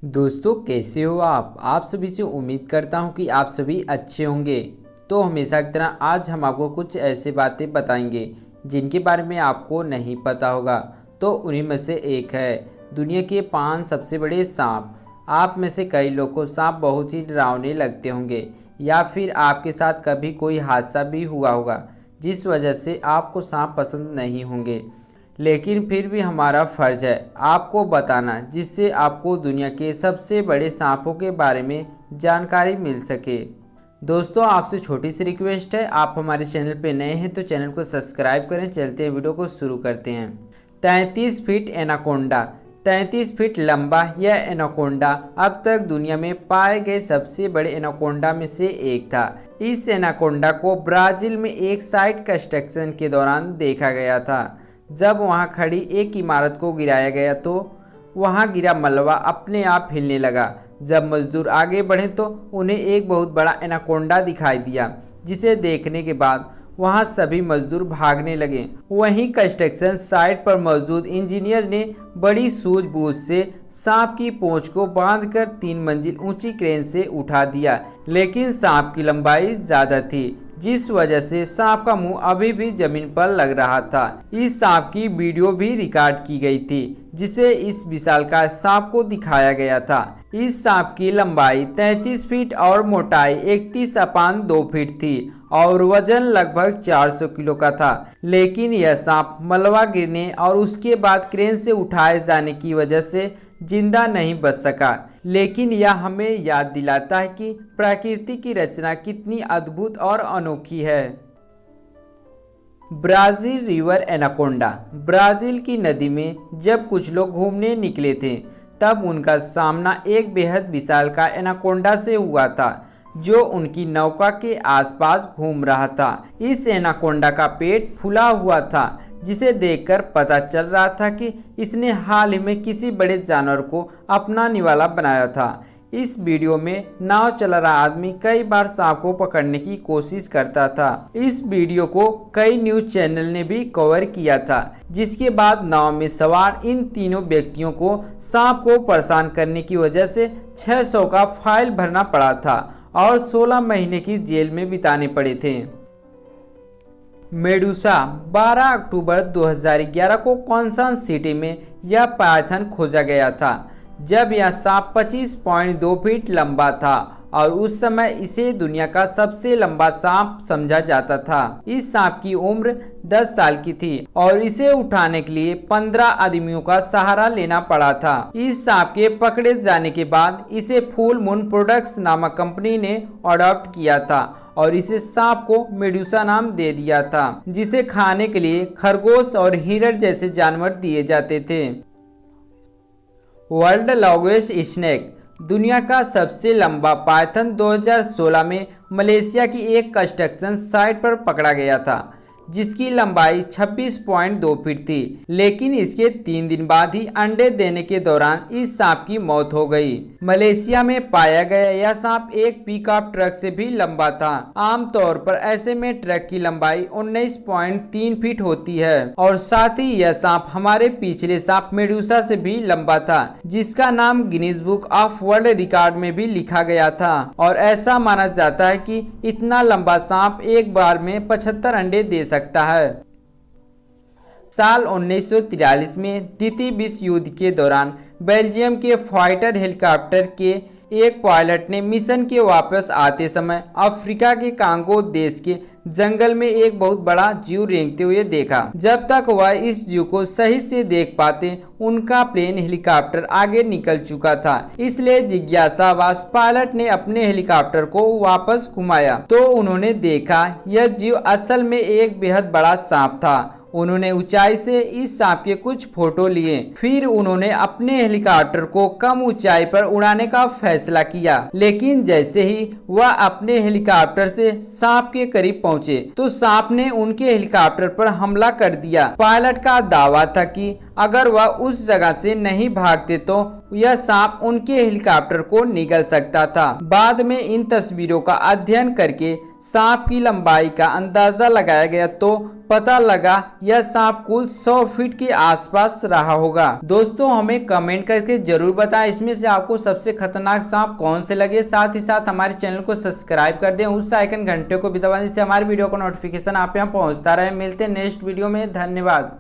दोस्तों कैसे हो आप सभी से उम्मीद करता हूं कि आप सभी अच्छे होंगे। तो हमेशा की तरह आज हम आपको कुछ ऐसे बातें बताएंगे जिनके बारे में आपको नहीं पता होगा। तो उन्हीं में से एक है दुनिया के 5 सबसे बड़े सांप। आप में से कई लोग को सांप बहुत ही डरावने लगते होंगे या फिर आपके साथ कभी कोई हादसा भी हुआ होगा जिस वजह से आपको सांप पसंद नहीं होंगे। लेकिन फिर भी हमारा फ़र्ज़ है आपको बताना जिससे आपको दुनिया के सबसे बड़े सांपों के बारे में जानकारी मिल सके। दोस्तों आपसे छोटी सी रिक्वेस्ट है, आप हमारे चैनल पे नए हैं तो चैनल को सब्सक्राइब करें। चलते हैं वीडियो को शुरू करते हैं। 33 फीट एनाकोंडा। 33 फीट लंबा यह एनाकोंडा अब तक दुनिया में पाए गए सबसे बड़े एनाकोंडा में से एक था। इस एनाकोंडा को ब्राज़ील में एक साइट कंस्ट्रक्शन के दौरान देखा गया था। जब वहां खड़ी एक इमारत को गिराया गया तो वहां गिरा मलबा अपने आप हिलने लगा। जब मजदूर आगे बढ़े तो उन्हें एक बहुत बड़ा एनाकोंडा दिखाई दिया, जिसे देखने के बाद वहां सभी मजदूर भागने लगे। वहीं कंस्ट्रक्शन साइट पर मौजूद इंजीनियर ने बड़ी सूझबूझ से सांप की पूंछ को बांधकर 3 मंजिल ऊंची क्रेन से उठा दिया, लेकिन सांप की लंबाई ज्यादा थी जिस वजह से सांप का मुंह अभी भी जमीन पर लग रहा था। इस सांप की वीडियो भी रिकॉर्ड की गई थी जिसे इस विशालकाय सांप को दिखाया गया था। इस सांप की लंबाई 33 फीट और मोटाई 31.2 फीट थी और वजन लगभग 400 किलो का था। लेकिन यह सांप मलबा गिरने और उसके बाद क्रेन से उठाए जाने की वजह से जिंदा नहीं बच सका। लेकिन यह हमें याद दिलाता है कि प्रकृति की रचना कितनी अद्भुत और अनोखी है। Brazil river anaconda. ब्राज़ील की नदी में जब कुछ लोग घूमने निकले थे तब उनका सामना एक बेहद विशालकाय एनाकोंडा से हुआ था जो उनकी नौका के आसपास घूम रहा था। इस एनाकोंडा का पेट फूला हुआ था जिसे देखकर पता चल रहा था कि इसने हाल ही में किसी बड़े जानवर को अपना निवाला बनाया था। इस वीडियो में नाव चला रहा आदमी कई बार सांप को पकड़ने की कोशिश करता था। इस वीडियो को कई न्यूज चैनल ने भी कवर किया था, जिसके बाद नाव में सवार इन तीनों व्यक्तियों को सांप को परेशान करने की वजह से 600 का फाइन भरना पड़ा था और 16 महीने की जेल में बिताने पड़े थे। मेडूसा। 12 अक्टूबर 2011 को कॉन्सास सिटी में यह पायथन खोजा गया था जब यह सांप 25.2 फीट लंबा था और उस समय इसे दुनिया का सबसे लंबा सांप समझा जाता था। इस सांप की उम्र 10 साल की थी और इसे उठाने के लिए 15 आदमियों का सहारा लेना पड़ा था। इस सांप के पकड़े जाने के बाद इसे फुल मून प्रोडक्ट्स नामक कंपनी ने अडॉप्ट किया था और इसे सांप को मेडूसा नाम दे दिया था, जिसे खाने के लिए खरगोश और हिरण जैसे जानवर दिए जाते थे। World longest snake. दुनिया का सबसे लंबा पायथन 2016 में मलेशिया की एक कंस्ट्रक्शन साइट पर पकड़ा गया था जिसकी लंबाई 26.2 फीट थी। लेकिन इसके 3 दिन बाद ही अंडे देने के दौरान इस सांप की मौत हो गई। मलेशिया में पाया गया यह सांप एक पिकअप ट्रक से भी लंबा था। आमतौर पर ऐसे में ट्रक की लंबाई 19.3 फीट होती है और साथ ही यह सांप हमारे पिछले सांप मेडूसा से भी लंबा था, जिसका नाम Guinness book of world record में भी लिखा गया था। और ऐसा माना जाता है कि इतना लंबा सांप एक बार में 75 अंडे दे सकता है। साल 1943 में द्वितीय विश्व युद्ध के दौरान बेल्जियम के फाइटर हेलीकॉप्टर के एक पायलट ने मिशन के वापस आते समय अफ्रीका के कांगो देश के जंगल में एक बहुत बड़ा जीव रेंगते हुए देखा। जब तक वह इस जीव को सही से देख पाते उनका प्लेन हेलीकॉप्टर आगे निकल चुका था। इसलिए जिज्ञासावश पायलट ने अपने हेलीकॉप्टर को वापस घुमाया तो उन्होंने देखा यह जीव असल में एक बेहद बड़ा सांप था। उन्होंने ऊंचाई से इस सांप के कुछ फोटो लिए, फिर उन्होंने अपने हेलीकॉप्टर को कम ऊंचाई पर उड़ाने का फैसला किया। लेकिन जैसे ही वह अपने हेलीकॉप्टर से सांप के करीब पहुंचे तो सांप ने उनके हेलीकॉप्टर पर हमला कर दिया। पायलट का दावा था कि अगर वह उस जगह से नहीं भागते तो यह सांप उनके हेलीकॉप्टर को निगल सकता था। बाद में इन तस्वीरों का अध्ययन करके सांप की लंबाई का अंदाजा लगाया गया तो पता लगा यह सांप कुल 100 फीट के आसपास रहा होगा। दोस्तों हमें कमेंट करके जरूर बताएं इसमें से आपको सबसे खतरनाक सांप कौन से लगे। साथ ही साथ हमारे चैनल को सब्सक्राइब कर दें, उस आइकन घंटे को भी दबा दें जिससे हमारे वीडियो का नोटिफिकेशन आप यहाँ पहुँचता रहे। मिलते हैं नेक्स्ट वीडियो में, धन्यवाद।